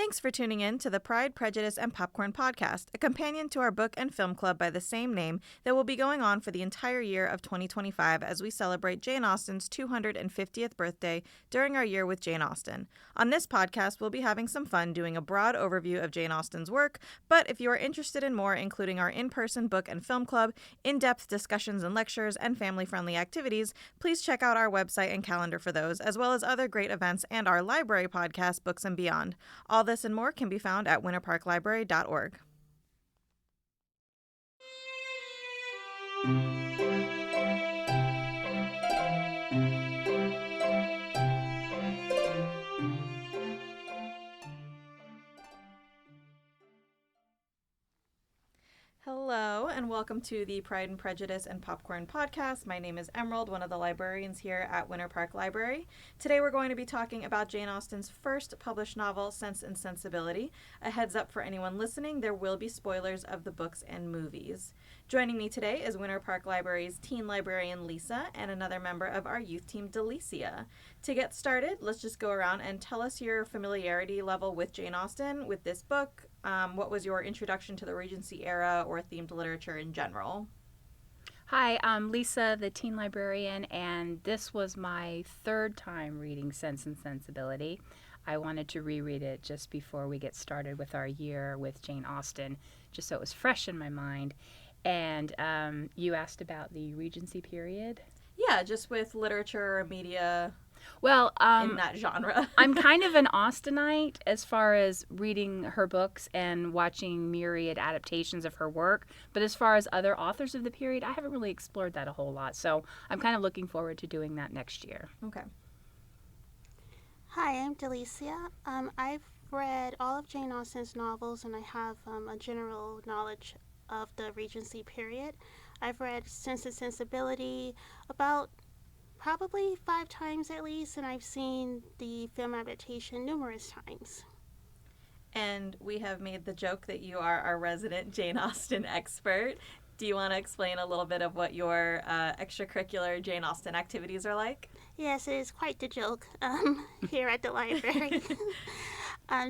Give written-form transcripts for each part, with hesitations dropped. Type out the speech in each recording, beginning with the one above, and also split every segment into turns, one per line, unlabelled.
Thanks for tuning in to the Pride, Prejudice, and Popcorn podcast, a companion to our book and film club by the same name that will be going on for the entire year of 2025 as we celebrate Jane Austen's 250th birthday during our year with Jane Austen. On this podcast, we'll be having some fun doing a broad overview of Jane Austen's work, but if you are interested in more, including our in-person book and film club, in-depth discussions and lectures, and family-friendly activities, please check out our website and calendar for those, as well as other great events and our library podcast, Books and Beyond. All this and more can be found at winterparklibrary.org. Hello, and welcome to the Pride and Prejudice and Popcorn podcast. My name is Emerald, one of the librarians here at Winter Park Library. Today we're going to be talking about Jane Austen's first published novel, Sense and Sensibility. A heads up for anyone listening, there will be spoilers of the books and movies. Joining me today is Winter Park Library's teen librarian Lisa and another member of our youth team, Delicia. To get started, let's just go around and tell us your familiarity level with Jane Austen, with this book. What was your introduction to the Regency era or themed literature in general?
Hi, I'm Lisa, the teen librarian, and this was my third time reading Sense and Sensibility. I wanted to reread it just before we get started with our year with Jane Austen, just so it was fresh in my mind. And you asked about the Regency period?
Yeah, just with literature or media.
Well,
in that genre.
I'm kind of an Austenite as far as reading her books and watching myriad adaptations of her work. But as far as other authors of the period, I haven't really explored that a whole lot. So I'm kind of looking forward to doing that next year.
Okay.
Hi, I'm Delicia. I've read all of Jane Austen's novels, and I have a general knowledge of the Regency period. I've read Sense and Sensibility about probably 5 times at least, and I've seen the film adaptation numerous times.
And we have made the joke that you are our resident Jane Austen expert. Do you want to explain a little bit of what your extracurricular Jane Austen activities are like?
Yes, it is quite the joke here at the library.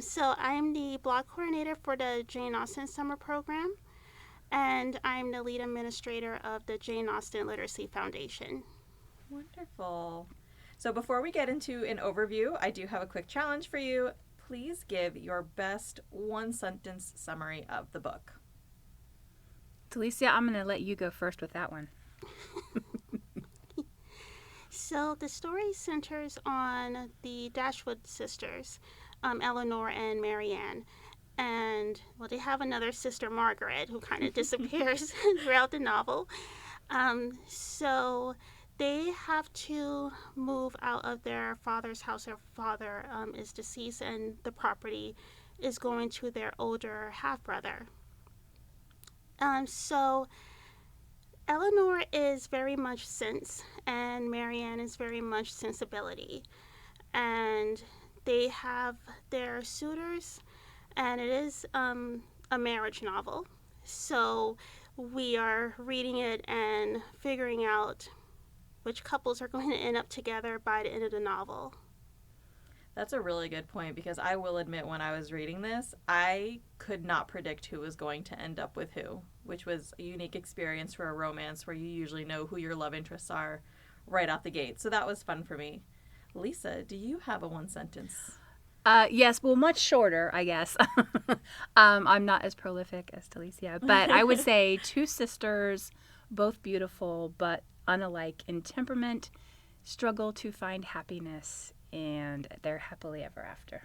So I'm the block coordinator for the Jane Austen Summer Program, and I'm the lead administrator of the Jane Austen Literacy Foundation.
Wonderful. So before we get into an overview, I do have a quick challenge for you. Please give your best one-sentence summary of the book.
Delicia, I'm going to let you go first with that one.
So the story centers on the Dashwood sisters, Eleanor and Marianne. And, well, they have another sister, Margaret, who kind of disappears throughout the novel. So they have to move out of their father's house. Their father is deceased, and the property is going to their older half-brother. So Eleanor is very much sense, and Marianne is very much sensibility. And they have their suitors, and it is a marriage novel. So we are reading it and figuring out which couples are going to end up together by the end of the novel.
That's a really good point, because I will admit when I was reading this, I could not predict who was going to end up with who, which was a unique experience for a romance where you usually know who your love interests are right out the gate. So that was fun for me. Lisa, do you have a one sentence?
Yes, well, much shorter, I guess. I'm not as prolific as Delicia, but I would say 2 sisters, both beautiful, but unalike in temperament, struggle to find happiness, and they're happily ever after.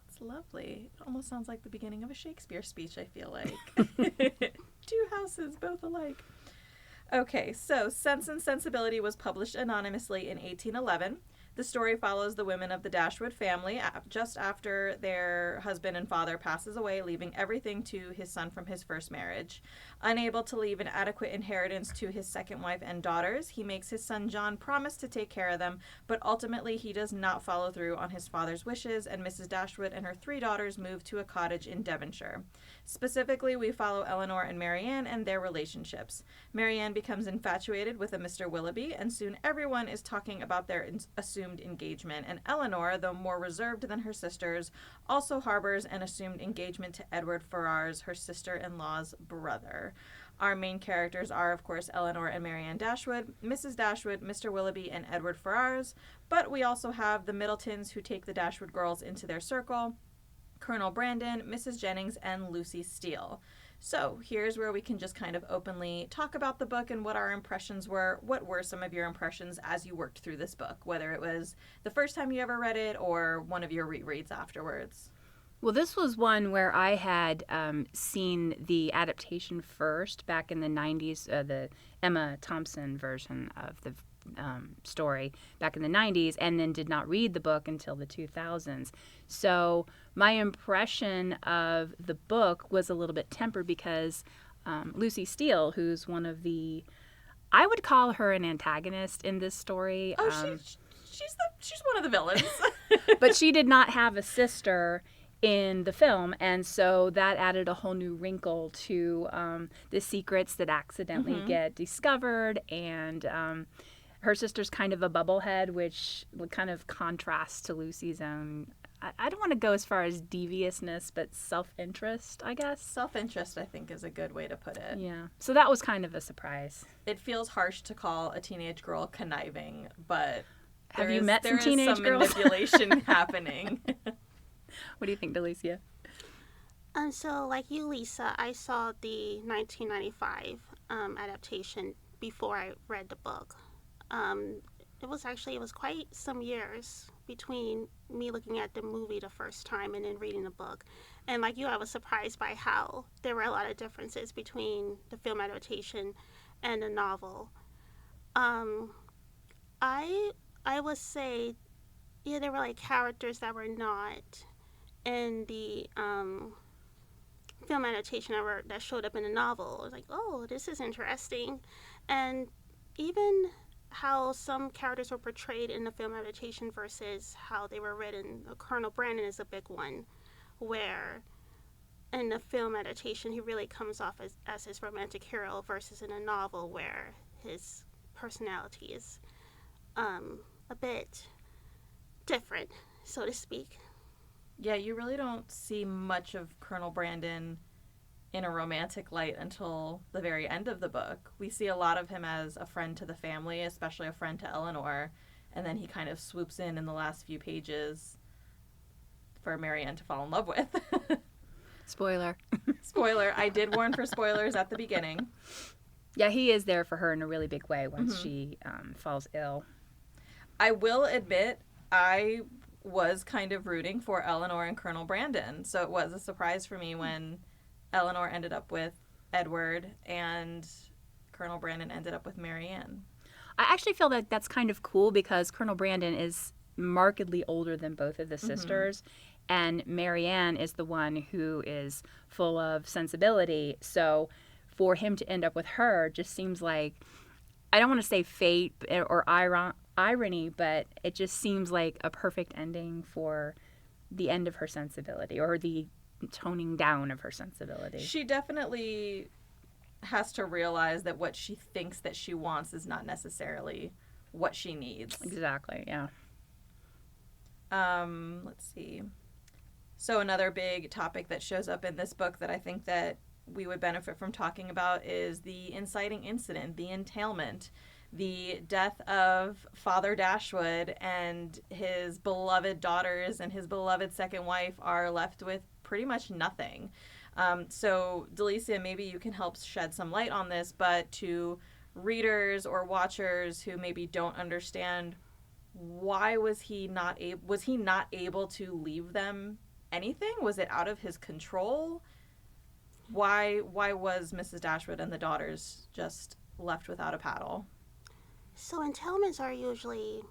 It's lovely. It almost sounds like the beginning of a Shakespeare speech, I feel like. 2 houses, both alike. Okay, so Sense and Sensibility was published anonymously in 1811. The story follows the women of the Dashwood family just after their husband and father passes away, leaving everything to his son from his first marriage. Unable to leave an adequate inheritance to his second wife and daughters, he makes his son John promise to take care of them, but ultimately he does not follow through on his father's wishes, and Mrs. Dashwood and her 3 daughters move to a cottage in Devonshire. Specifically, we follow Eleanor and Marianne and their relationships. Marianne becomes infatuated with a Mr. Willoughby, and soon everyone is talking about their assumed assumed engagement, and Eleanor, though more reserved than her sisters, also harbors an assumed engagement to Edward Ferrars, her sister-in-law's brother. Our main characters are, of course, Eleanor and Marianne Dashwood, Mrs. Dashwood, Mr. Willoughby, and Edward Ferrars, but we also have the Middletons, who take the Dashwood girls into their circle, Colonel Brandon, Mrs. Jennings, and Lucy Steele. So here's where we can just kind of openly talk about the book and what our impressions were. What were some of your impressions as you worked through this book, whether it was the first time you ever read it or one of your rereads afterwards?
Well, this was one where I had seen the adaptation first back in the 90s, the Emma Thompson version of the story back in the 90s, and then did not read the book until the 2000s. So my impression of the book was a little bit tempered because Lucy Steele, who's one of the, I would call her an antagonist in this story.
Oh, she's one of the villains.
But she did not have a sister in the film, and so that added a whole new wrinkle to the secrets that accidentally get discovered, and her sister's kind of a bubblehead, which would kind of contrast to Lucy's own, I don't want to go as far as deviousness, but self-interest, I guess.
Self-interest, I think, is a good way to put it.
Yeah. So that was kind of a surprise.
It feels harsh to call a teenage girl conniving, but
Have you met some teenage
some
girls?
manipulation happening.
What do you think, Delicia?
And so, like you, Lisa, I saw the 1995 adaptation before I read the book. It was quite some years between me looking at the movie the first time and then reading the book. And like you, I was surprised by how there were a lot of differences between the film adaptation and the novel. I would say, yeah, there were like characters that were not in the film adaptation that showed up in the novel. I was like, oh, this is interesting. And even how some characters were portrayed in the film adaptation versus how they were written. Colonel Brandon is a big one, where in the film adaptation he really comes off as his romantic hero versus in a novel where his personality is a bit different, so to speak.
Yeah, you really don't see much of Colonel Brandon in a romantic light until the very end of the book. We see a lot of him as a friend to the family, especially a friend to Eleanor, and then he kind of swoops in the last few pages for Marianne to fall in love with.
Spoiler.
Spoiler. I did warn for spoilers at the beginning.
Yeah, he is there for her in a really big way once she falls ill.
I will admit, I was kind of rooting for Eleanor and Colonel Brandon, so it was a surprise for me when Eleanor ended up with Edward and Colonel Brandon ended up with Marianne.
I actually feel that that's kind of cool because Colonel Brandon is markedly older than both of the sisters, and Marianne is the one who is full of sensibility. So for him to end up with her just seems like, I don't want to say fate or irony, but it just seems like a perfect ending for the end of her sensibility, or the toning down of her sensibility.
She definitely has to realize that what she thinks that she wants is not necessarily what she needs.
Exactly, yeah.
Let's see. So another big topic that shows up in this book that I think that we would benefit from talking about is the inciting incident, the entailment, the death of Father Dashwood, and his beloved daughters and his beloved second wife are left with pretty much nothing. So, Delicia, maybe you can help shed some light on this, but to readers or watchers who maybe don't understand, why was he not able to leave them anything? Was it out of his control? Why was Mrs. Dashwood and the daughters just left without a paddle?
So entailments are usually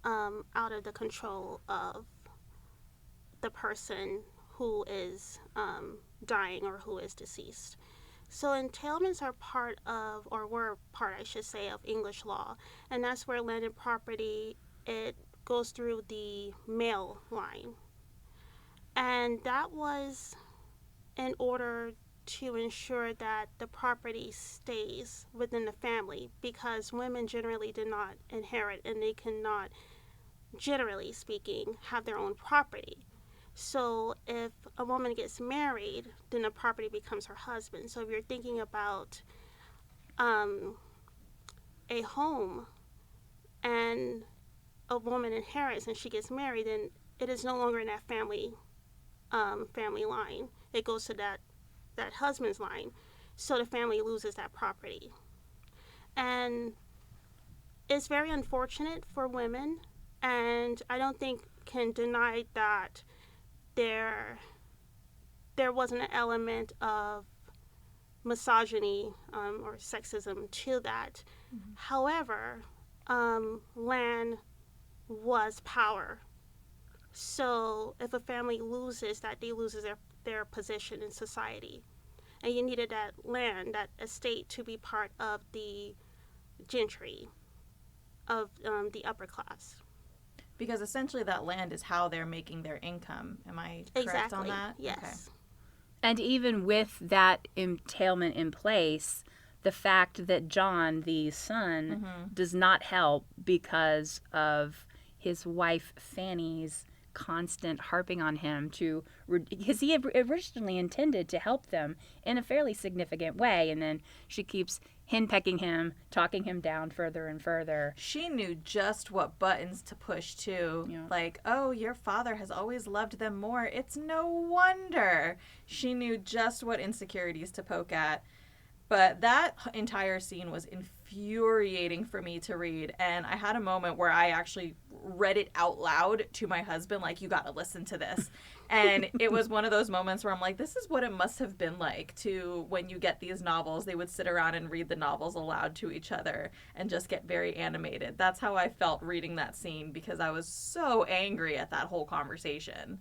out of the control of the person who is dying or who is deceased. So entailments are were part, I should say, of English law. And that's where landed property, it goes through the male line. And that was in order to ensure that the property stays within the family, because women generally did not inherit and they cannot generally speaking, have their own property. So if a woman gets married, then the property becomes her husband. So if you're thinking about a home and a woman inherits and she gets married, then it is no longer in that family line. It goes to that husband's line. So the family loses that property. And it's very unfortunate for women, and I don't think can deny that there wasn't an element of misogyny or sexism to that. Mm-hmm. However, land was power. So if a family loses that, they lose their position in society. And you needed that land, that estate, to be part of the gentry, of the upper class.
Because essentially that land is how they're making their income. Am I correct on that?
Yes.
Okay.
And even with that entailment in place, the fact that John, the son, does not help because of his wife Fanny's constant harping on him because he originally intended to help them in a fairly significant way, and then she keeps henpecking him, talking him down further and further.
She knew just what buttons to push too. Yeah. Like, oh, your father has always loved them more. It's no wonder. She knew just what insecurities to poke at. But that entire scene was infuriating for me to read. And I had a moment where I actually read it out loud to my husband, like, you got to listen to this. And it was one of those moments where I'm like, this is what it must have been like to when you get these novels. They would sit around and read the novels aloud to each other and just get very animated. That's how I felt reading that scene, because I was so angry at that whole conversation.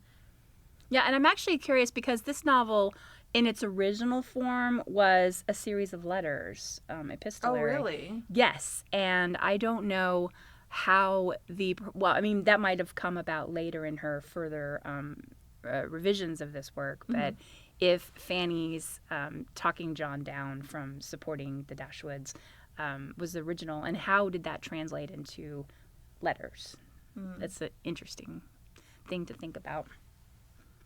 Yeah, and I'm actually curious because this novel, in its original form, was a series of letters, epistolary.
Oh, really?
Yes, and I don't know how that might have come about later in her further revisions of this work, but if Fanny's talking John down from supporting the Dashwoods was the original, and how did that translate into letters? That's an interesting thing to think about.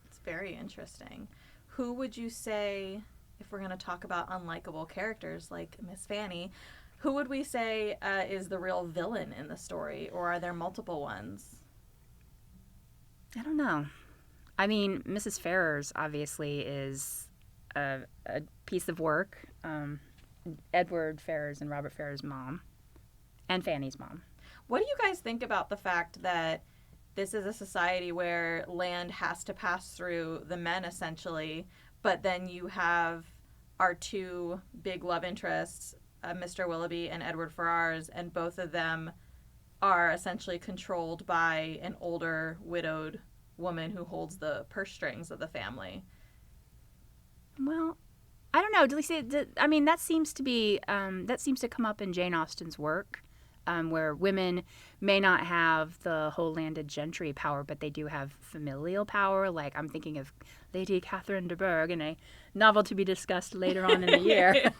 It's very interesting. Who would you say, if we're going to talk about unlikable characters like Miss Fanny, who would we say is the real villain in the story, or are there multiple ones?
I don't know. I mean, Mrs. Ferrers obviously is a piece of work. Edward Ferrers and Robert Ferrers' mom, and Fanny's mom.
What do you guys think about the fact that this is a society where land has to pass through the men, essentially, but then you have our two big love interests, Mr. Willoughby and Edward Ferrars, and both of them are essentially controlled by an older, widowed woman who holds the purse strings of the family?
Well, I don't know. Delicia, I mean, that seems to come up in Jane Austen's work. Where women may not have the whole landed gentry power, but they do have familial power. Like, I'm thinking of Lady Catherine de Bourgh in a novel to be discussed later on in the year.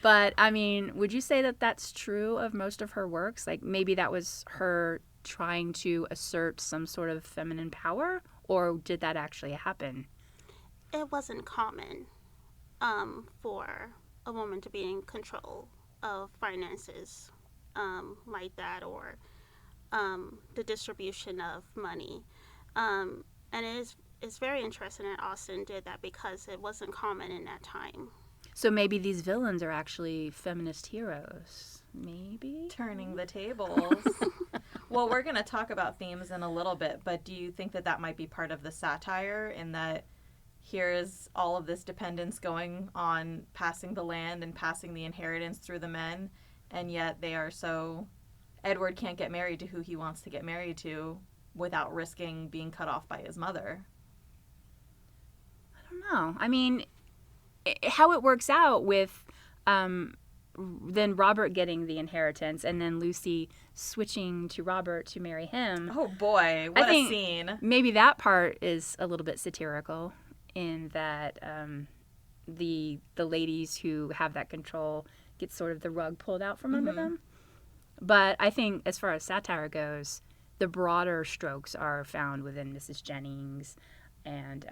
But, I mean, would you say that that's true of most of her works? Like, maybe that was her trying to assert some sort of feminine power, or did that actually happen?
It wasn't common for a woman to be in control of finances like that, or the distribution of money. And it's very interesting that Austen did that, because it wasn't common in that time.
So maybe these villains are actually feminist heroes. Maybe?
Turning the tables. Well, we're going to talk about themes in a little bit, but do you think that that might be part of the satire, in that here is all of this dependence going on passing the land and passing the inheritance through the men, and yet they are so... Edward can't get married to who he wants to get married to without risking being cut off by his mother.
I don't know. I mean, how it works out with then Robert getting the inheritance and then Lucy switching to Robert to marry him.
Oh boy, what a scene.
Maybe that part is a little bit satirical, in that the ladies who have that control get sort of the rug pulled out from under them. But I think as far as satire goes, the broader strokes are found within Mrs. Jennings, and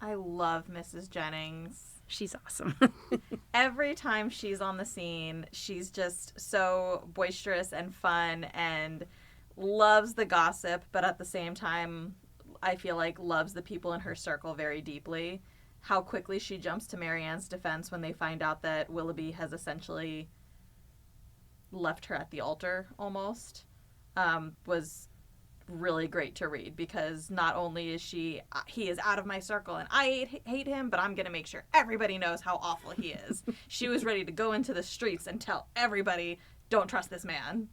I love Mrs. Jennings.
she's awesome.
Every time she's on the scene, she's just so boisterous and fun and loves the gossip, but at the same time, I feel like loves the people in her circle very deeply. How quickly she jumps to Marianne's defense when they find out that Willoughby has essentially left her at the altar almost, was really great to read, because not only is he is out of my circle and I hate him, but I'm going to make sure everybody knows how awful he is. She was ready to go into the streets and tell everybody, don't trust this man.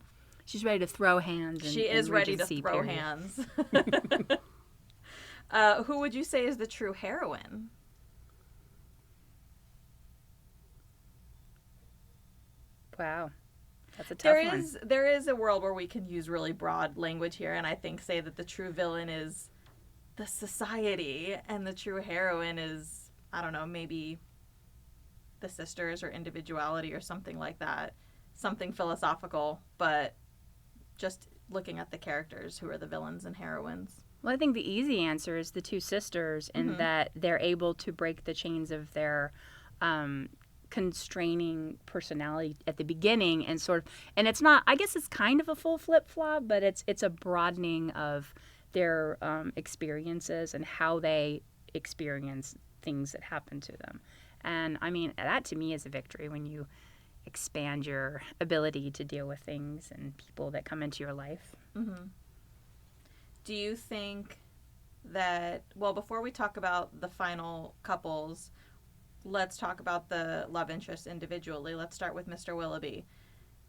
She's ready to throw hands.
She is ready to throw hands. Who would you say is the true heroine?
Wow. That's a tough one.
There is a world where we can use really broad language here, and I think say that the true villain is the society, and the true heroine is, I don't know, maybe the sisters or individuality or something like that. Something philosophical, but just looking at the characters who are the villains and heroines.
Well, I think the easy answer is the two sisters, in that they're able to break the chains of their constraining personality at the beginning, and and it's not, I guess it's kind of a full flip-flop, but it's a broadening of their experiences and how they experience things that happen to them. And I mean, that to me is a victory, when you expand your ability to deal with things and people that come into your life.
Mm-hmm. Do you think that, well, before we talk about the final couples, let's talk about the love interest individually. Let's start with Mr. Willoughby.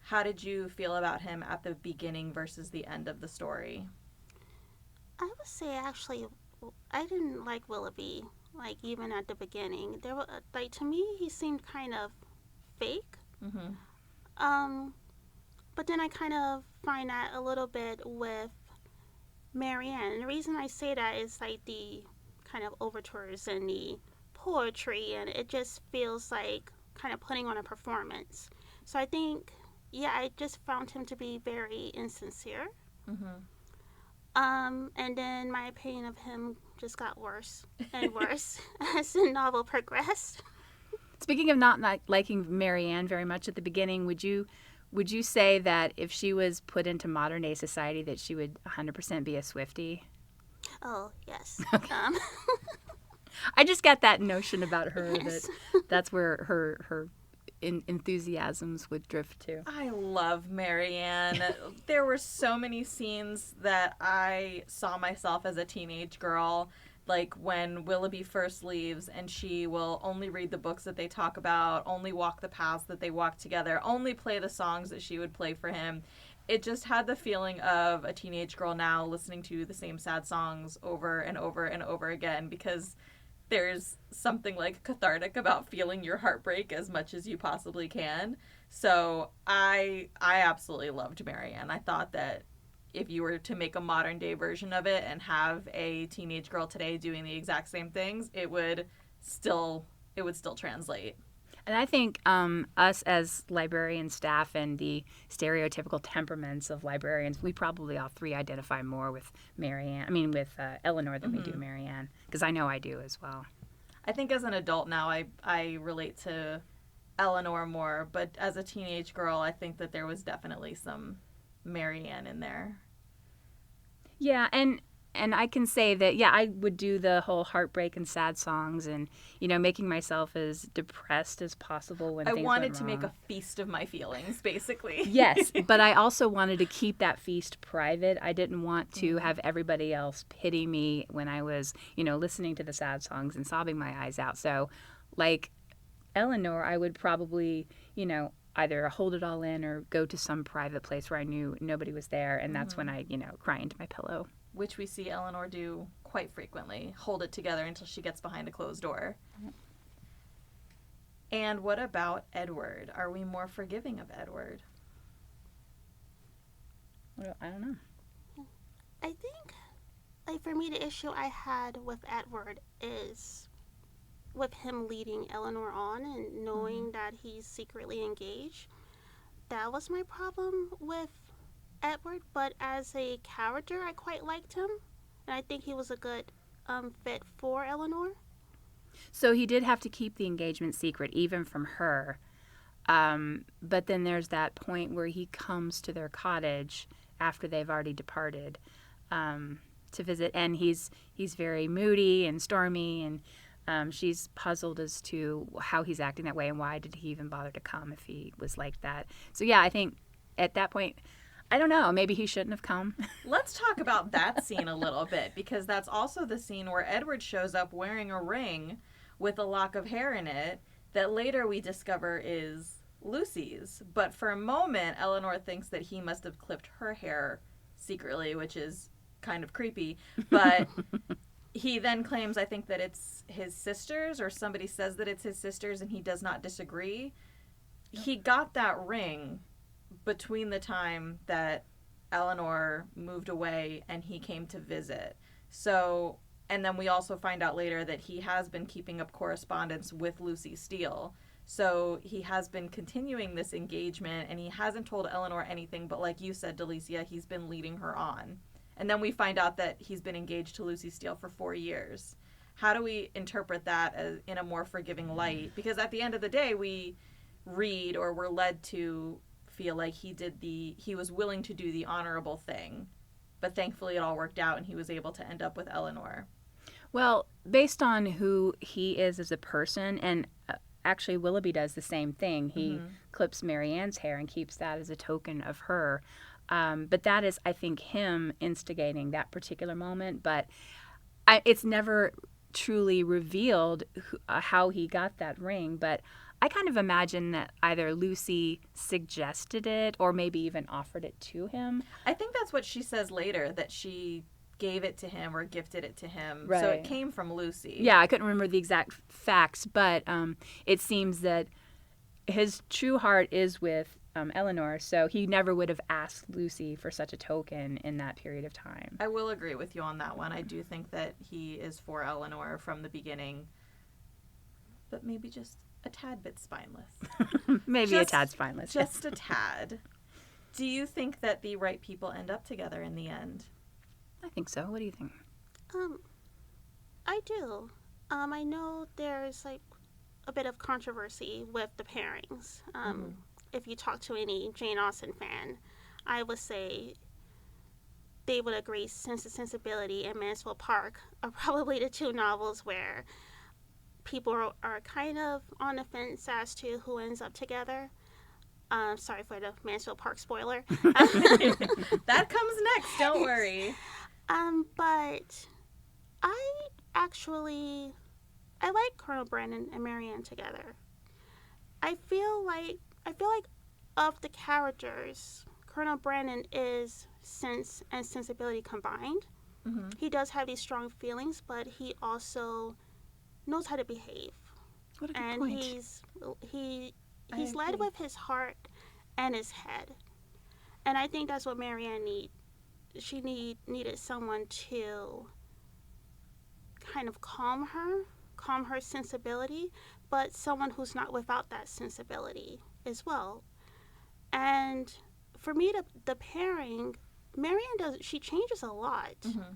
How did you feel about him at the beginning versus the end of the story?
I would say, actually, I didn't like Willoughby, like, even at the beginning. There were, like, to me, he seemed kind of fake.
Mm-hmm.
But then I kind of find that a little bit with Marianne. And the reason I say that is, like, the kind of overtures and the poetry, and it just feels like kind of putting on a performance. So I think, yeah, I just found him to be very insincere. And then my opinion of him just got worse and worse as the novel progressed.
Speaking of not liking Marianne very much at the beginning, would you say that if she was put into modern day society that she would 100% be a Swiftie?
Oh, yes.
I just got that notion about her,
Yes.
that's where her enthusiasms would drift to.
I love Marianne. There were so many scenes that I saw myself as a teenage girl, like when Willoughby first leaves and she will only read the books that they talk about, only walk the paths that they walk together, only play the songs that she would play for him. It just had the feeling of a teenage girl now listening to the same sad songs over and over and over again, because there's something like cathartic about feeling your heartbreak as much as you possibly can. So I absolutely loved Marianne. I thought that if you were to make a modern day version of it and have a teenage girl today doing the exact same things, it would still translate.
And I think us as librarian staff and the stereotypical temperaments of librarians, we probably all three identify more with Eleanor than we do Marianne, because I know I do as well.
I think as an adult now, I relate to Eleanor more, but as a teenage girl, I think that there was definitely some Marianne in there.
Yeah, and I can say that, yeah, I would do the whole heartbreak and sad songs, and, making myself as depressed as possible when things went wrong.
I wanted to make a feast of my feelings, basically.
Yes, but I also wanted to keep that feast private. I didn't want to have everybody else pity me when I was, listening to the sad songs and sobbing my eyes out. So, like Eleanor, I would probably, either hold it all in or go to some private place where I knew nobody was there, and that's when I, cry into my pillow.
Which we see Eleanor do quite frequently. Hold it together until she gets behind a closed door. And what about Edward? Are we more forgiving of Edward?
Well, I don't know.
I think, like, for me, the issue I had with Edward is with him leading Eleanor on and knowing that he's secretly engaged. That was my problem with Edward, but as a character, I quite liked him, and I think he was a good fit for Eleanor.
So he did have to keep the engagement secret, even from her. But then there's that point where he comes to their cottage after they've already departed to visit, and he's very moody and stormy, and she's puzzled as to how he's acting that way and why did he even bother to come if he was like that. So yeah, I think at that point, I don't know, maybe he shouldn't have come.
Let's talk about that scene a little bit, because that's also the scene where Edward shows up wearing a ring with a lock of hair in it that later we discover is Lucy's. But for a moment, Eleanor thinks that he must have clipped her hair secretly, which is kind of creepy. But he then claims, I think, that it's his sister's, or somebody says that it's his sister's, and he does not disagree. He got that ring between the time that Eleanor moved away and he came to visit. So, and then we also find out later that he has been keeping up correspondence with Lucy Steele. So he has been continuing this engagement, and he hasn't told Eleanor anything, but like you said, Delicia, he's been leading her on. And then we find out that he's been engaged to Lucy Steele for 4 years. How do we interpret that as in a more forgiving light? Because at the end of the day, we read, or we're led to feel like he was willing to do the honorable thing, but thankfully it all worked out and he was able to end up with Eleanor.
Well, based on who he is as a person, and actually Willoughby does the same thing. He clips Marianne's hair and keeps that as a token of her. But that is, I think, him instigating that particular moment. But it's never truly revealed how he got that ring. But I kind of imagine that either Lucy suggested it or maybe even offered it to him.
I think that's what she says later, that she gave it to him or gifted it to him.
Right.
So it came from Lucy.
Yeah, I couldn't remember the exact facts, but it seems that his true heart is with Eleanor, so he never would have asked Lucy for such a token in that period of time.
I will agree with you on that one. I do think that he is for Eleanor from the beginning, but maybe just a tad bit spineless.
Maybe a tad spineless.
Just a tad. Do you think that the right people end up together in the end?
I think so. What do you think?
I do. I know there's like a bit of controversy with the pairings. If you talk to any Jane Austen fan, I would say they would agree Sense and Sensibility and Mansfield Park are probably the two novels where people are kind of on the fence as to who ends up together. Sorry for the Mansfield Park spoiler.
That comes next, don't worry.
But I like Colonel Brandon and Marianne together. I feel like of the characters, Colonel Brandon is Sense and Sensibility combined.
Mm-hmm.
He does have these strong feelings, but he also knows how to behave.
What a good
and
point.
he's led with his heart and his head. And I think that's what Marianne needed. She needed someone to kind of calm her sensibility, but someone who's not without that sensibility as well. And for me, the pairing, Marianne she changes a lot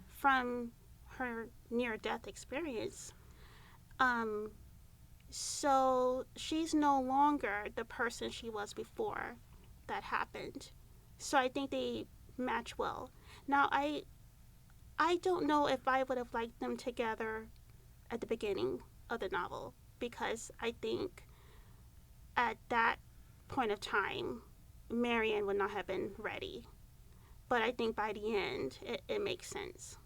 from her near-death experience. So she's no longer the person she was before that happened. So I think they match well. Now, I don't know if I would have liked them together at the beginning of the novel, because I think at that point of time, Marianne would not have been ready. But I think by the end, it makes sense.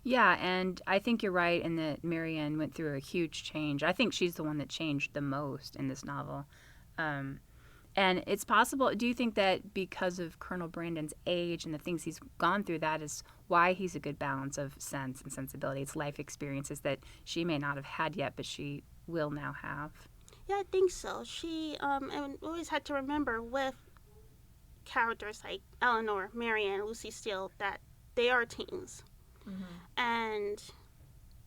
Yeah, and I think you're right in that Marianne went through a huge change. I think she's the one that changed the most in this novel. And it's possible, do you think that because of Colonel Brandon's age and the things he's gone through, that is why he's a good balance of sense and sensibility? It's life experiences that she may not have had yet, but she will now have.
Yeah, I think so. She and we always had to remember with characters like Eleanor, Marianne, Lucy Steele, that they are teens. Mm-hmm. And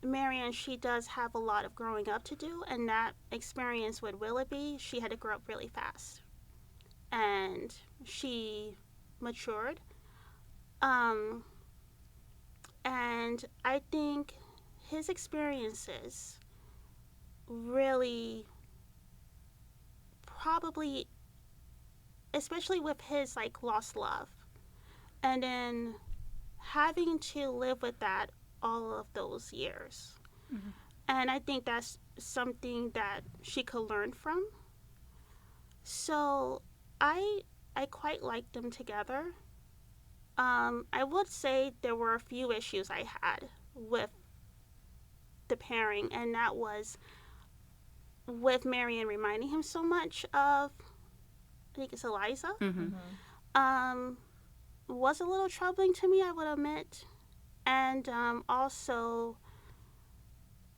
Marianne, she does have a lot of growing up to do, and that experience with Willoughby, she had to grow up really fast. And she matured. And I think his experiences really probably, especially with his like lost love, and then having to live with that all of those years.
Mm-hmm.
And I think that's something that she could learn from. So I quite liked them together. I would say there were a few issues I had with the pairing, and that was with Marianne reminding him so much of, I think it's Eliza.
Mm-hmm.
Was a little troubling to me, I would admit. And also,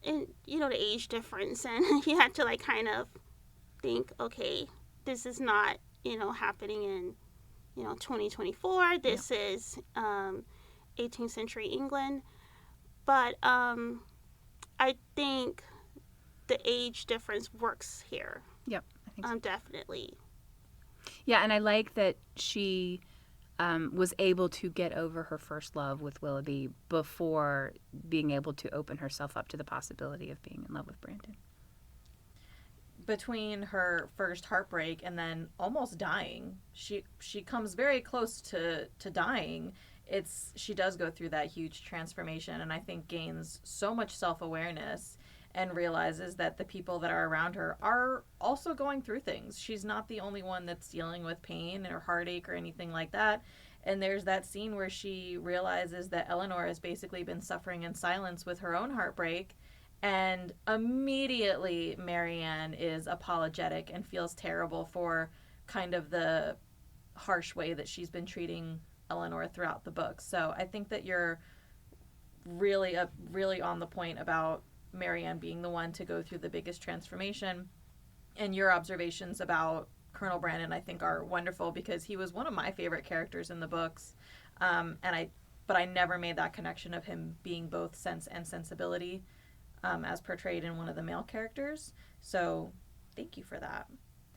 the age difference, and you had to like kind of think, okay, this is not happening in 2024. This is 18th century England. But I think the age difference works here.
Yep, I think so.
Definitely.
Yeah, and I like that she was able to get over her first love with Willoughby before being able to open herself up to the possibility of being in love with Brandon.
Between her first heartbreak and then almost dying, she comes very close to dying. She does go through that huge transformation, and I think gains so much self-awareness and realizes that the people that are around her are also going through things. She's not the only one that's dealing with pain or heartache or anything like that. And there's that scene where she realizes that Eleanor has basically been suffering in silence with her own heartbreak, and immediately Marianne is apologetic and feels terrible for kind of the harsh way that she's been treating Eleanor throughout the book. So I think that you're really on the point about Marianne being the one to go through the biggest transformation. And your observations about Colonel Brandon, I think, are wonderful, because he was one of my favorite characters in the books. But I never made that connection of him being both sense and sensibility, as portrayed in one of the male characters. So thank you for that.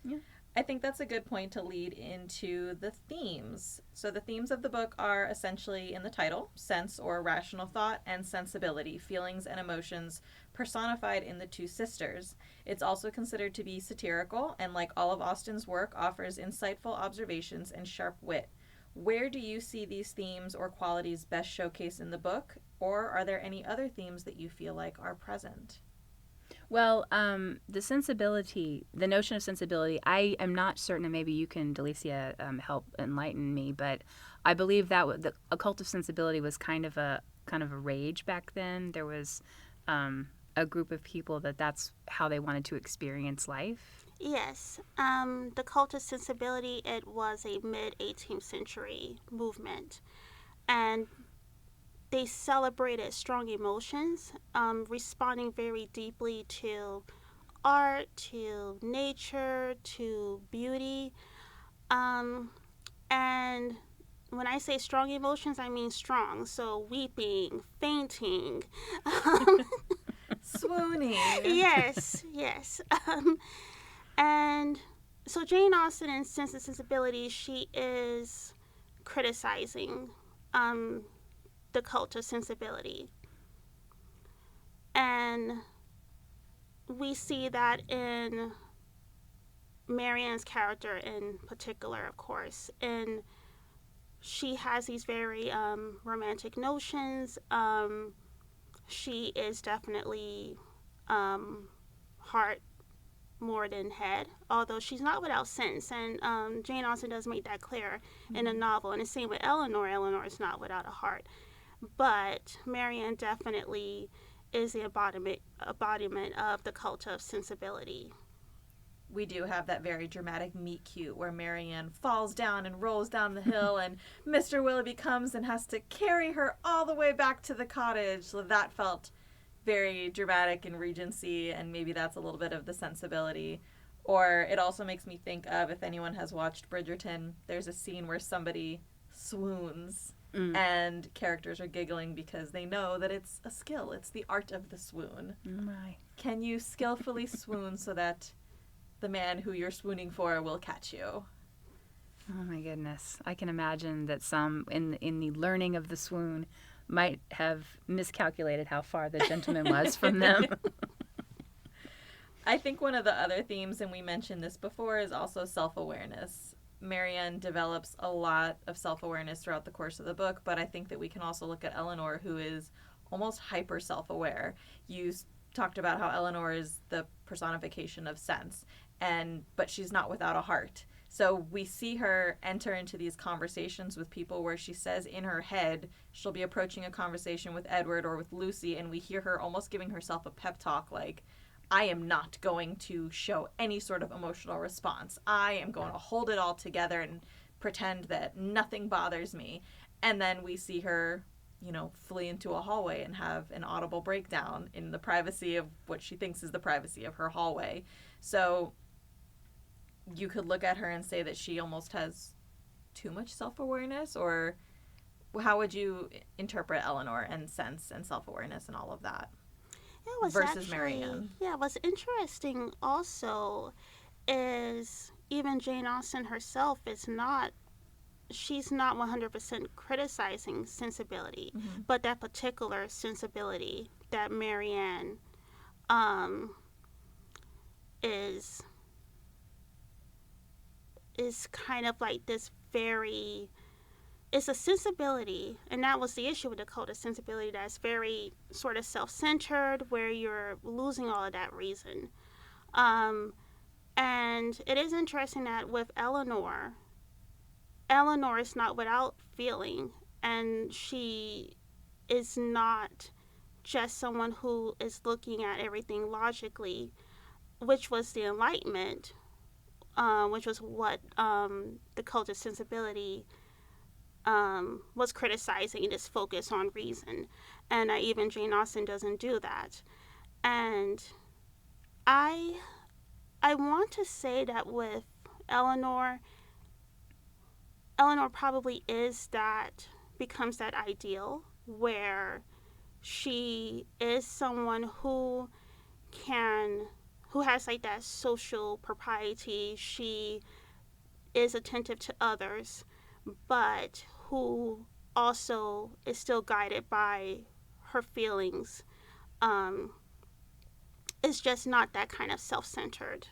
Yeah.
I think that's a good point to lead into the themes. So the themes of the book are essentially in the title: sense or rational thought, and sensibility, feelings and emotions personified in the two sisters. It's also considered to be satirical, and like all of Austen's work, offers insightful observations and sharp wit. Where do you see these themes or qualities best showcased in the book, or are there any other themes that you feel like are present?
Well, the sensibility, the notion of sensibility, I am not certain, and maybe you can, Delicia, help enlighten me, but I believe that a cult of sensibility was kind of a rage back then. There was a group of people that's how they wanted to experience life.
Yes. The Cult of Sensibility, it was a mid-18th century movement. And they celebrated strong emotions, responding very deeply to art, to nature, to beauty. And when I say strong emotions, I mean strong. So weeping, fainting.
Swooning.
Yes. And so Jane Austen in Sense and Sensibility, she is criticizing the cult of sensibility. And we see that in Marianne's character in particular, of course. And she has these very romantic notions. She is definitely heart more than head, although she's not without sense. And Jane Austen does make that clear in the novel. And the same with Eleanor. Eleanor is not without a heart. But Marianne definitely is the embodiment of the cult of sensibility.
We do have that very dramatic meet cute where Marianne falls down and rolls down the hill, and Mr. Willoughby comes and has to carry her all the way back to the cottage. So that felt very dramatic in Regency, and maybe that's a little bit of the sensibility. Or it also makes me think of, if anyone has watched Bridgerton, there's a scene where somebody swoons. And characters are giggling because they know that it's a skill. It's the art of the swoon.
Oh my.
Can you skillfully swoon so that the man who you're swooning for will catch you?
Oh my goodness. I can imagine that some in the learning of the swoon might have miscalculated how far the gentleman was from them.
I think one of the other themes, and we mentioned this before, is also self-awareness. Marianne develops a lot of self-awareness throughout the course of the book, but I think that we can also look at Eleanor, who is almost hyper self-aware. You talked about how Eleanor is the personification of sense, but she's not without a heart. So we see her enter into these conversations with people where she says in her head she'll be approaching a conversation with Edward or with Lucy, and we hear her almost giving herself a pep talk like, I am not going to show any sort of emotional response. I am going to hold it all together and pretend that nothing bothers me. And then we see her, flee into a hallway and have an audible breakdown in the privacy of what she thinks is the privacy of her hallway. So you could look at her and say that she almost has too much self-awareness, or how would you interpret Eleanor and sense and self-awareness and all of that? Versus Marianne.
Yeah, what's interesting also is even Jane Austen herself she's not 100% criticizing sensibility, but that particular sensibility that Marianne is kind of like this it's a sensibility, and that was the issue with the Cult of Sensibility, that's very sort of self-centered, where you're losing all of that reason. And it is interesting that with Eleanor is not without feeling, and she is not just someone who is looking at everything logically, which was the Enlightenment, which was what the Cult of Sensibility was criticizing, this focus on reason, and even Jane Austen doesn't do that. And I want to say that with Eleanor probably becomes that ideal where she is someone who has like that social propriety. She is attentive to others, but who also is still guided by her feelings. It's just not that kind of self-centered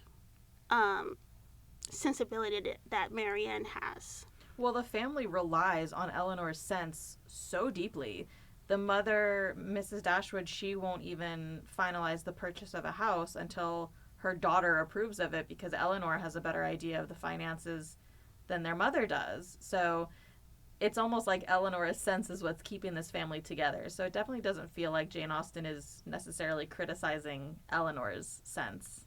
sensibility that Marianne has.
Well, the family relies on Eleanor's sense so deeply. The mother, Mrs. Dashwood, she won't even finalize the purchase of a house until her daughter approves of it, because Eleanor has a better idea of the finances than their mother does. So it's almost like Eleanor's sense is what's keeping this family together. So it definitely doesn't feel like Jane Austen is necessarily criticizing Eleanor's sense.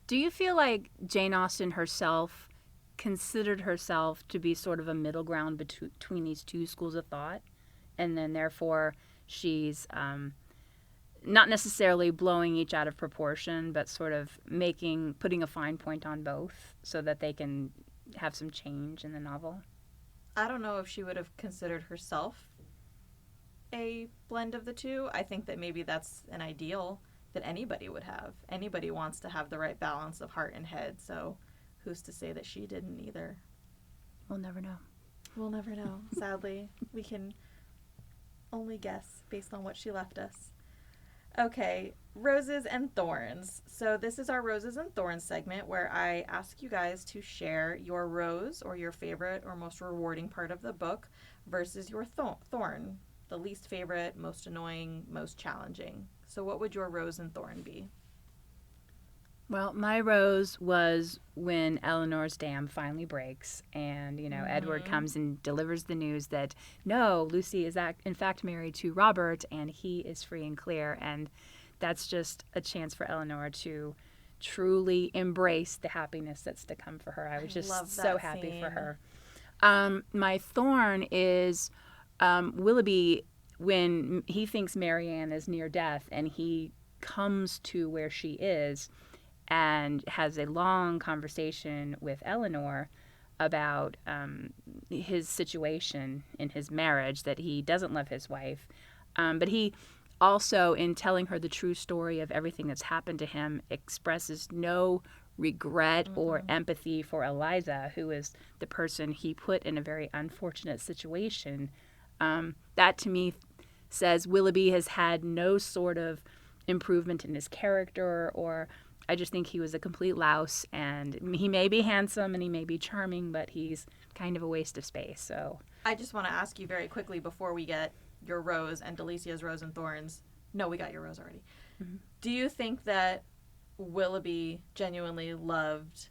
Do you feel like Jane Austen herself considered herself to be sort of a middle ground between these two schools of thought, and then therefore she's not necessarily blowing each out of proportion, but sort of putting a fine point on both so that they can have some change in the novel?
I don't know if she would have considered herself a blend of the two. I think that maybe that's an ideal that anybody would have. Anybody wants to have the right balance of heart and head, so who's to say that she didn't either?
We'll never know.
We'll never know, sadly. We can only guess based on what she left us. Okay, Roses and Thorns. So this is our Roses and Thorns segment where I ask you guys to share your rose or your favorite or most rewarding part of the book versus your thorn, the least favorite, most annoying, most challenging. So what would your rose and thorn be?
Well, my rose was when Eleanor's dam finally breaks and, Edward comes and delivers the news that, no, Lucy is in fact married to Robert and he is free and clear. And that's just a chance for Eleanor to truly embrace the happiness that's to come for her. I was just so happy for her. My thorn is Willoughby, when he thinks Marianne is near death and he comes to where she is and has a long conversation with Eleanor about his situation in his marriage, that he doesn't love his wife. But he also, in telling her the true story of everything that's happened to him, expresses no regret or empathy for Eliza, who is the person he put in a very unfortunate situation. That to me says Willoughby has had no sort of improvement in his character, or I just think he was a complete louse, and he may be handsome and he may be charming, but he's kind of a waste of space. So
I just want to ask you very quickly before we get your rose and Delicia's rose and thorns. No, we got your rose already. Mm-hmm. Do you think that Willoughby genuinely loved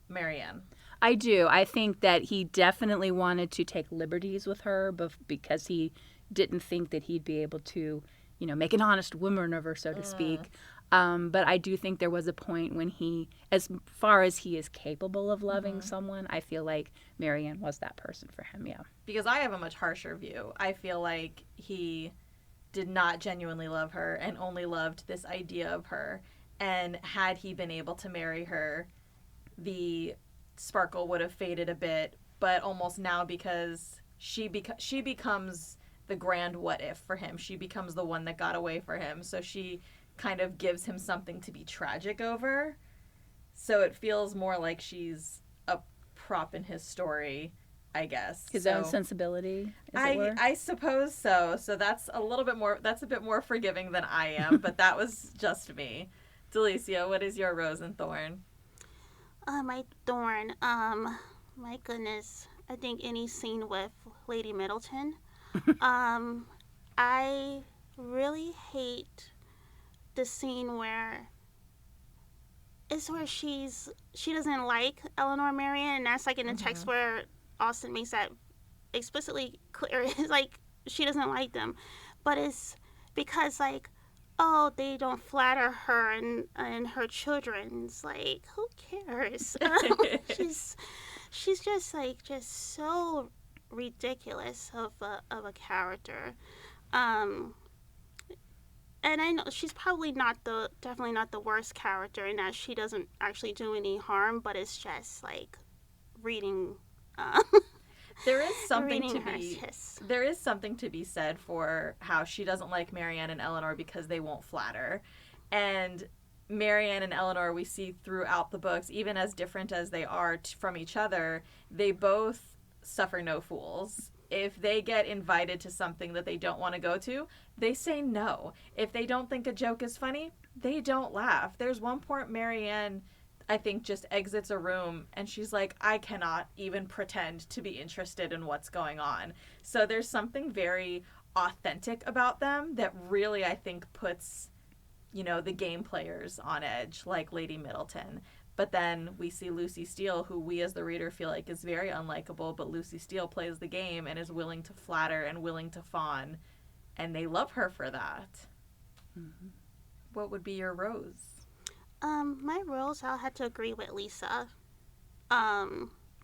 Marianne?
I do. I think that he definitely wanted to take liberties with her because he didn't think that he'd be able to, make an honest woman of her, so to speak. But I do think there was a point when he, as far as he is capable of loving someone, I feel like Marianne was that person for him, yeah.
Because I have a much harsher view. I feel like he did not genuinely love her and only loved this idea of her. And had he been able to marry her, the sparkle would have faded a bit. But almost now, because she becomes the grand what if for him. She becomes the one that got away for him. So she kind of gives him something to be tragic over. So it feels more like she's a prop in his story, I guess.
His own sensibility, as it were?
I suppose so. So that's a bit more forgiving than I am, but that was just me. Delicia, what is your rose and thorn?
My thorn, my goodness, I think any scene with Lady Middleton. I really hate the scene where she doesn't like Eleanor Marianne, and that's like in the text where Austen makes that explicitly clear. It's like she doesn't like them, but it's because they don't flatter her and her children. It's like, who cares? She's just so ridiculous of a character. And I know she's probably definitely not the worst character in that she doesn't actually do any harm, but it's just like reading.
There is something to be said for how she doesn't like Marianne and Eleanor because they won't flatter. And Marianne and Eleanor, we see throughout the books, even as different as they are from each other, they both suffer no fools. If they get invited to something that they don't want to go to, they say no. If they don't think a joke is funny, they don't laugh. There's one point Marianne, I think, just exits a room and she's like, I cannot even pretend to be interested in what's going on. So there's something very authentic about them that really, I think, puts, the game players on edge, like Lady Middleton. But then we see Lucy Steele, who we as the reader feel like is very unlikable, but Lucy Steele plays the game and is willing to flatter and willing to fawn, and they love her for that. Mm-hmm. What would be your rose?
My rose, I'll have to agree with Lisa.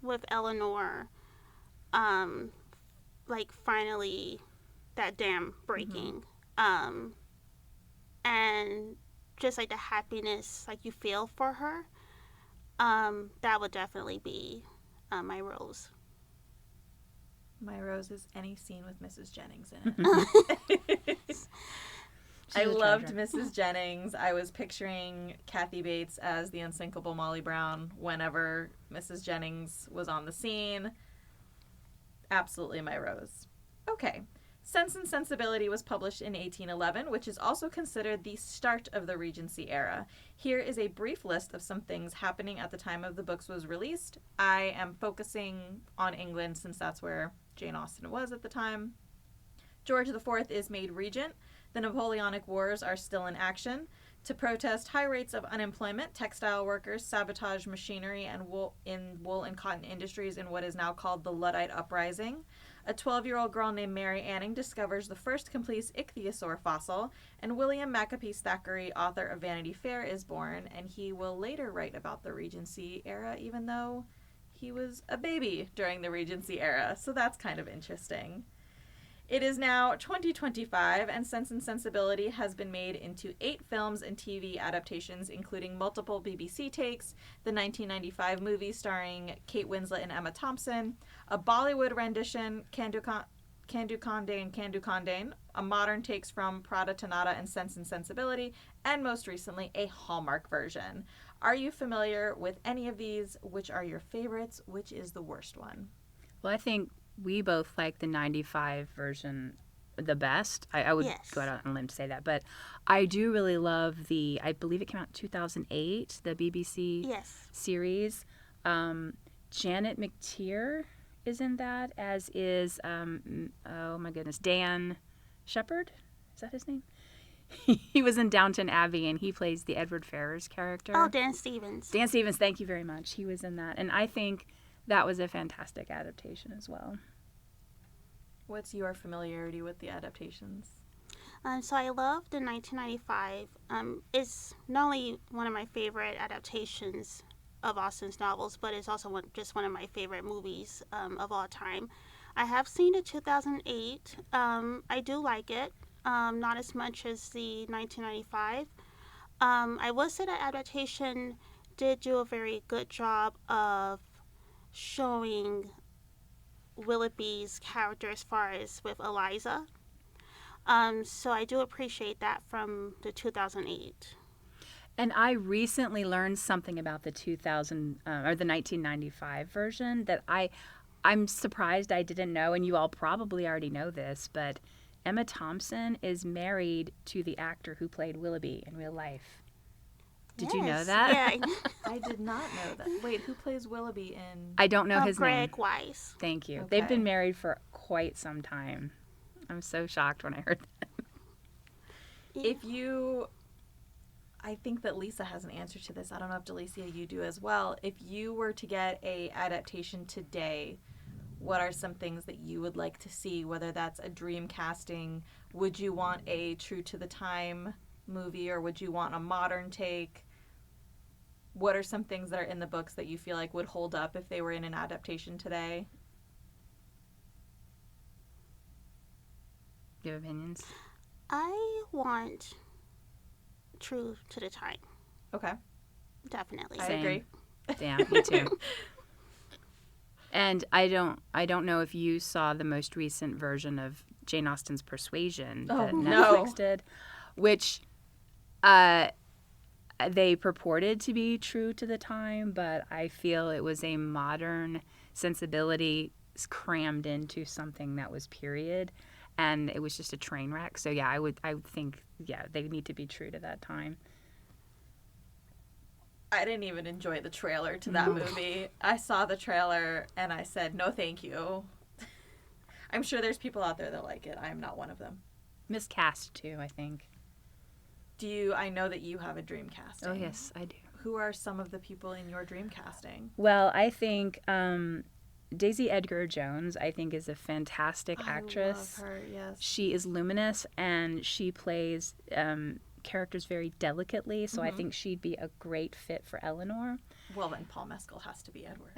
With Eleanor, finally that dam breaking. And just like the happiness you feel for her. That would definitely be my rose.
My rose is any scene with Mrs. Jennings in it. I loved Mrs. Jennings. I was picturing Kathy Bates as the unsinkable Molly Brown whenever Mrs. Jennings was on the scene. Absolutely my rose. Okay. Sense and Sensibility was published in 1811, which is also considered the start of the Regency era. Here is a brief list of some things happening at the time of the books was released. I am focusing on England since that's where Jane Austen was at the time. George IV is made regent. The Napoleonic Wars are still in action. To protest high rates of unemployment, textile workers sabotage machinery and wool and cotton industries in what is now called the Luddite Uprising. A 12-year-old girl named Mary Anning discovers the first complete ichthyosaur fossil, and William Makepeace Thackeray, author of Vanity Fair, is born, and he will later write about the Regency era, even though he was a baby during the Regency era, so that's kind of interesting. It is now 2025, and Sense and Sensibility has been made into 8 films and TV adaptations, including multiple BBC takes, the 1995 movie starring Kate Winslet and Emma Thompson, a Bollywood rendition, Can Do Condé and Can Do Condé, a modern takes from Prada Tonata and Sense and Sensibility, and most recently, a Hallmark version. Are you familiar with any of these? Which are your favorites? Which is the worst one?
Well, I think we both like the 95 version the best. I would
Yes.
go out on a limb to say that. But I do really love I believe it came out in 2008, the BBC
Yes.
series. Janet McTeer is in that, as is, oh my goodness, Dan Shepard? Is that his name? He was in Downton Abbey, and he plays the Edward Ferrars character.
Oh, Dan Stevens.
Dan Stevens, thank you very much. He was in that. And I think that was a fantastic adaptation as well.
What's your familiarity with the adaptations?
So I love the 1995. It's not only one of my favorite adaptations of Austen's novels, but it's also just one of my favorite movies of all time. I have seen the 2008. I do like it. Not as much as the 1995. I will say that adaptation did do a very good job of showing Willoughby's character as far as with Eliza. So I do appreciate that from the 2008.
And I recently learned something about the 1995 version that I'm surprised I didn't know, and you all probably already know this, but Emma Thompson is married to the actor who played Willoughby in real life. Did you know that?
Yeah.
I did not know that. Wait, who plays Willoughby in...
I don't know his name.
Greg Weiss.
Thank you.
Okay.
They've been married for quite some time. I'm so shocked when I heard that.
If you... I think that Lisa has an answer to this. I don't know if Delicia, you do as well. If you were to get a adaptation today, what are some things that you would like to see, whether that's a dream casting? Would you want a true to the time movie, or would you want a modern take? What are some things that are in the books that you feel like would hold up if they were in an adaptation today?
Do you have opinions?
I want true to the time.
Okay.
Definitely.
I
Same.
agree.
Yeah, me too. And I don't know if you saw the most recent version of Jane Austen's Persuasion that Netflix did, which they purported to be true to the time, but I feel it was a modern sensibility crammed into something that was period, and it was just a train wreck. So yeah, I would think they need to be true to that time.
I didn't even enjoy the trailer to that movie. I saw the trailer and I said, no, thank you. I'm sure there's people out there that like it. I am not one of them.
Miscast too, I think.
I know that you have a dream casting.
Oh yes, I do.
Who are some of the people in your dream casting?
Well, I think Daisy Edgar Jones, I think, is a fantastic actress.
I love her, yes.
She is luminous, and she plays characters very delicately, so I think she'd be a great fit for Eleanor.
Well, then Paul Mescal has to be Edward.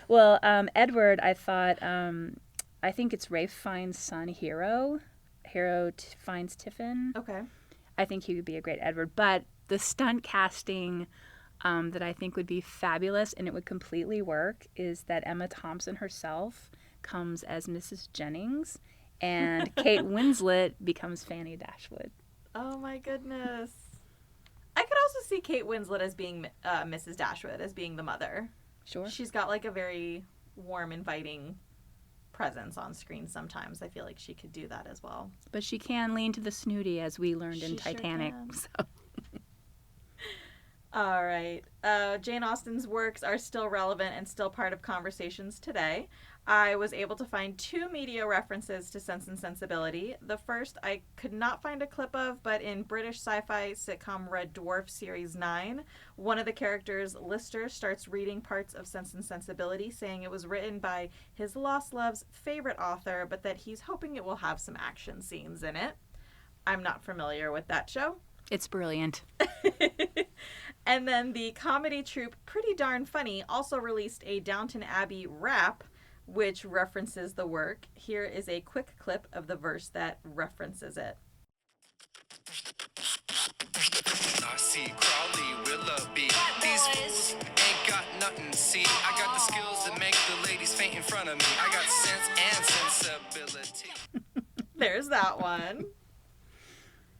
Well, Edward, I thought, I think it's Rafe Fiennes' son, Hero. Fiennes Tiffin.
Okay.
I think he would be a great Edward. But the stunt casting that I think would be fabulous, and it would completely work, is that Emma Thompson herself comes as Mrs. Jennings, and Kate Winslet becomes Fanny Dashwood.
Oh my goodness. I could also see Kate Winslet as being Mrs. Dashwood, as being the mother.
Sure.
She's got like a very warm, inviting presence on screen sometimes. I feel like she could do that as well.
But she can lean to the snooty, as we learned
She
in
sure
Titanic.
can.
So.
All right. Jane Austen's works are still relevant and still part of conversations today. I was able to find 2 media references to Sense and Sensibility. The first I could not find a clip of, but in British sci-fi sitcom Red Dwarf Series 9, one of the characters, Lister, starts reading parts of Sense and Sensibility, saying it was written by his lost love's favorite author, but that he's hoping it will have some action scenes in it. I'm not familiar with that show.
It's brilliant.
And then the comedy troupe Pretty Darn Funny also released a Downton Abbey rap, which references the work. Here is a quick clip of the verse that references it.
I see Crawley, Willoughby. These fools ain't got nothing. See, I got the skills that make the ladies faint in front of me. I got sense and sensibility.
that one.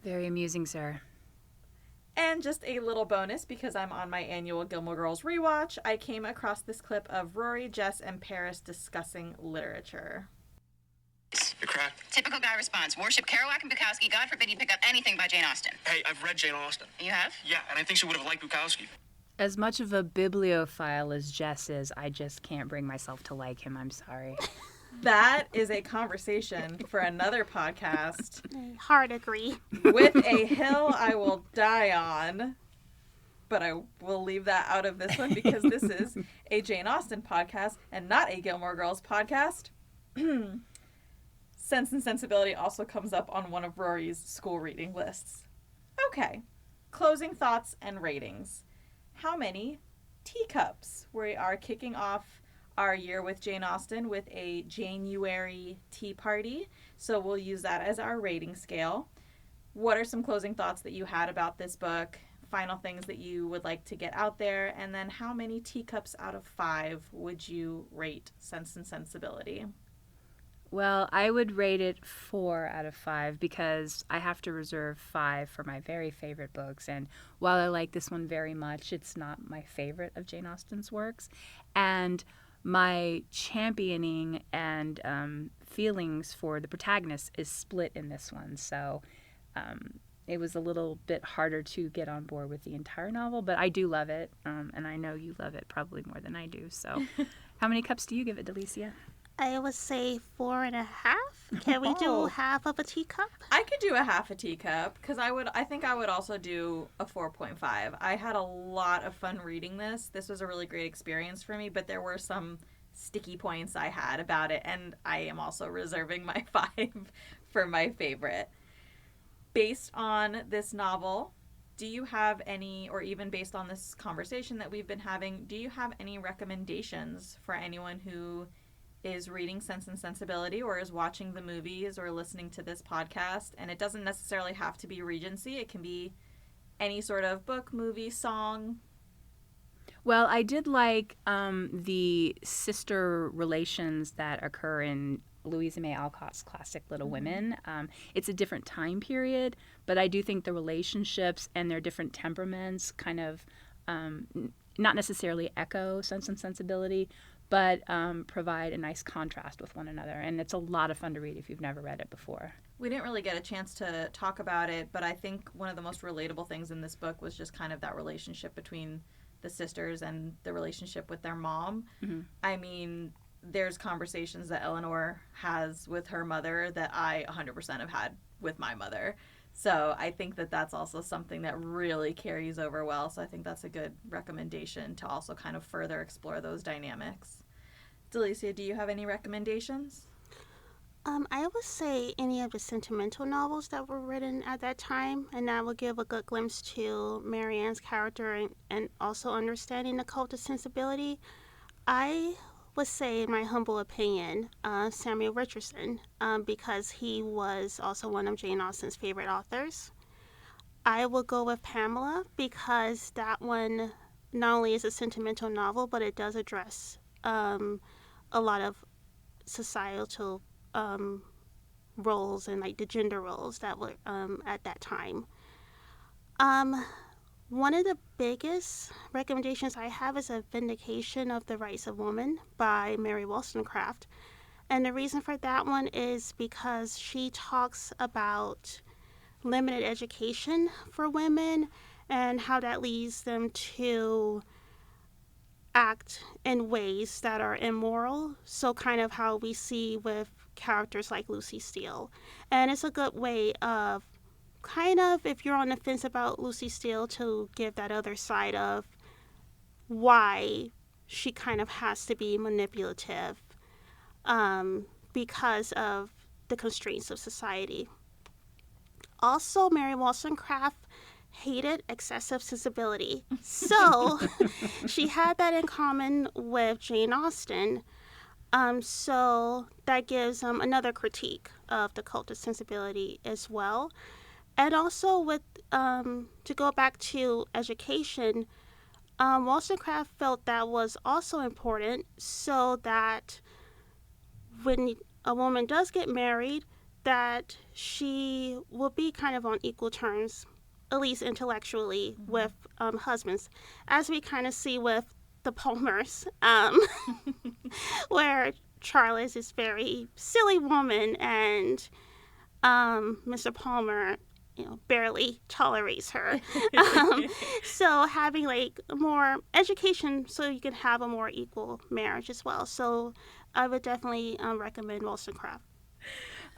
Very amusing, sir.
And just a little bonus, because I'm on my annual Gilmore Girls rewatch, I came across this clip of Rory, Jess, and Paris discussing literature.
You're cracked.
Typical guy response. Worship Kerouac and Bukowski. God forbid you pick up anything by Jane Austen.
Hey, I've read Jane Austen.
You have?
Yeah, and I think she would have liked Bukowski.
As much of a bibliophile as Jess is, I just can't bring myself to like him. I'm sorry.
That is a conversation for another podcast.
I hard agree.
With a hill I will die on. But I will leave that out of this one because this is a Jane Austen podcast and not a Gilmore Girls podcast. Sense and Sensibility also comes up on one of Rory's school reading lists. Okay, closing thoughts and ratings. How many teacups? We are kicking off our year with Jane Austen with a January tea party, so we'll use that as our rating scale. What are some closing thoughts that you had about this book? Final things that you would like to get out there? And then how many teacups out of 5 would you rate Sense and Sensibility?
Well, I would rate it 4 out of 5 because I have to reserve 5 for my very favorite books. And while I like this one very much, it's not my favorite of Jane Austen's works. And my championing and feelings for the protagonist is split in this one. So it was a little bit harder to get on board with the entire novel, but I do love it. And I know you love it probably more than I do. So how many cups do you give it, Delicia?
I would say 4.5. Can we do half of a teacup?
I could do a half a teacup because I think I would also do a 4.5. I had a lot of fun reading this. This was a really great experience for me, but there were some sticky points I had about it, and I am also reserving my 5 for my favorite. Based on this novel, do you have any, or even based on this conversation that we've been having, do you have any recommendations for anyone who is reading Sense and Sensibility or is watching the movies or listening to this podcast? And it doesn't necessarily have to be Regency. It can be any sort of book, movie, song.
Well, I did like the sister relations that occur in Louisa May Alcott's classic Little Women. It's a different time period, but I do think the relationships and their different temperaments kind of not necessarily echo Sense and Sensibility, but provide a nice contrast with one another. And it's a lot of fun to read if you've never read it before.
We didn't really get a chance to talk about it, but I think one of the most relatable things in this book was just kind of that relationship between the sisters and the relationship with their mom. Mm-hmm. I mean, there's conversations that Eleanor has with her mother that I 100% have had with my mother. So I think that that's also something that really carries over well. So I think that's a good recommendation to also kind of further explore those dynamics. Delicia, do you have any recommendations?
I would say any of the sentimental novels that were written at that time, and that will give a good glimpse to Marianne's character and also understanding the Cult of Sensibility. I would say, in my humble opinion, Samuel Richardson, because he was also one of Jane Austen's favorite authors. I will go with Pamela because that one not only is a sentimental novel, but it does address a lot of societal roles and like the gender roles that were at that time. One of the biggest recommendations I have is A Vindication of the Rights of Woman by Mary Wollstonecraft. And the reason for that one is because she talks about limited education for women and how that leads them to act in ways that are immoral. So kind of how we see with characters like Lucy Steele. And it's a good way of kind of, if you're on the fence about Lucy Steele, to give that other side of why she kind of has to be manipulative because of the constraints of society. Also, Mary Wollstonecraft hated excessive sensibility. So she had that in common with Jane Austen. So that gives another critique of the Cult of Sensibility as well. And also with, to go back to education, Wollstonecraft felt that was also important so that when a woman does get married, that she will be kind of on equal terms, at least intellectually, with husbands, as we kind of see with the Palmers, where Charlotte is very silly woman and Mr. Palmer, barely tolerates her. So having like more education so you can have a more equal marriage as well. So I would definitely recommend Wollstonecraft.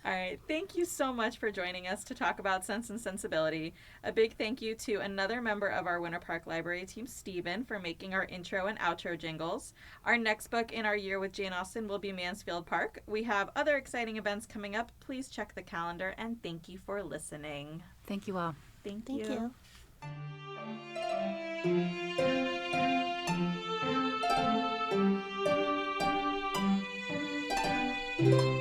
All right. Thank you so much for joining us to talk about Sense and Sensibility. A big thank you to another member of our Winter Park Library team, Stephen, for making our intro and outro jingles. Our next book in our year with Jane Austen will be Mansfield Park. We have other exciting events coming up. Please check the calendar, and thank you for listening.
Thank you all.
Thank
Thank
you.
you.